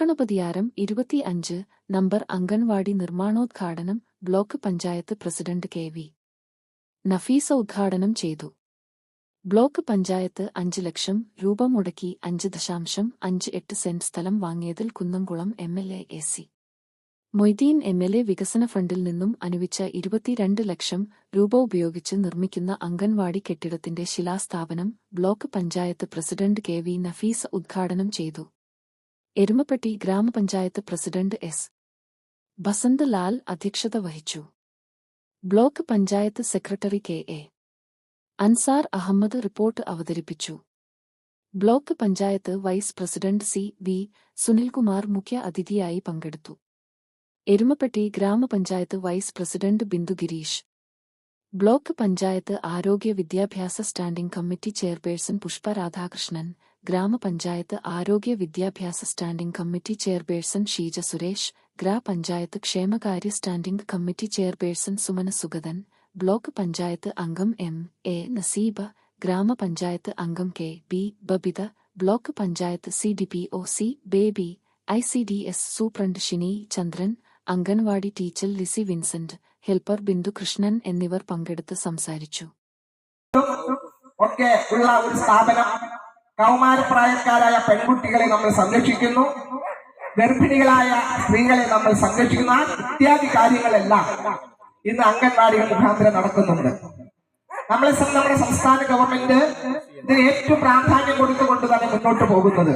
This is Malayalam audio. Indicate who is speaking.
Speaker 1: പൂക്കണപതിയാരം 25 നമ്പർ അംഗൻവാടി നിർമ്മാണോദ്ഘാടനം ബ്ലോക്ക് പഞ്ചായത്ത് പ്രസിഡന്റ് കെ.വി. നഫീസ ഉദ്ഘാടനം ചെയ്തു. ബ്ലോക്ക് പഞ്ചായത്ത് 5 ലക്ഷം രൂപ മുടക്കി 5.58 സെന്റ് സ്ഥലം വാങ്ങിയതിൽ Kunnamkulam MLA. A C. Moideen MLA. വികസന ഫണ്ടിൽ നിന്നും അനുവദിച്ച 22 ലക്ഷം രൂപ ഉപയോഗിച്ച് നിർമ്മിക്കുന്ന അംഗൻവാടി കെട്ടിടത്തിന്റെ ശിലാസ്ഥാപനം ബ്ലോക്ക് പഞ്ചായത്ത് പ്രസിഡന്റ് കെ.വി. നഫീസ ഉദ്ഘാടനം ചെയ്തു. എരുമപ്പെട്ടി ഗ്രാമപഞ്ചായത്ത് പ്രസിഡന്റ് എസ്. ബസന്ത് ലാൽ അധ്യക്ഷത വഹിച്ചു. Block panchayat secretary K A. Ansar Ahmed report അവതരിപ്പിച്ചു. Block panchayat vice president C V. Sunilkumar മുഖ്യ അതിഥിയായി പങ്കെടുത്തു. എരുമപ്പെട്ടി ഗ്രാമപഞ്ചായത്ത് vice president Bindu Girish, block panchayat ആരോഗ്യ വിദ്യാഭ്യാസ standing committee chairperson Pushpa Radhakrishnan, ഗ്രാമപഞ്ചായത്ത് ആരോഗ്യ വിദ്യാഭ്യാസ standing committee chairperson Sheeja Suresh, ഗ്രാമപഞ്ചായത്ത് ക്ഷേമകാര്യ standing committee chairperson Sumana Sugathan, block panchayat അംഗം എം.എ. നസീബ, ഗ്രാമപഞ്ചായത്ത് അംഗം K B. Babitha, block panchayat CDPO. C. Baby, ICDS. Superintendent Shini Chandran, anganwadi teacher Lizzy Vincent, helper Bindu Krishnan എന്നിവർ പങ്കെടുത്ത് സംസാരിച്ചു.
Speaker 2: ഒക്കെ ഉള്ള ഒരു സ്ഥാപനം. കൗമാരപ്രായക്കാരായ പെൺകുട്ടികളെ നമ്മൾ സംരക്ഷിക്കുന്നു, ഗർഭിണികളായ സ്ത്രീകളെ നമ്മൾ സംരക്ഷിക്കുന്ന ഇത്യാദി കാര്യങ്ങളെല്ലാം ഇന്ന് അംഗൻവാടികൾ മുഖാന്തരം നടക്കുന്നുണ്ട്. നമ്മുടെ സംസ്ഥാന ഗവൺമെന്റ് ഇതിന് ഏറ്റവും പ്രാധാന്യം കൊടുത്തുകൊണ്ട് തന്നെ മുന്നോട്ട് പോകുന്നത്.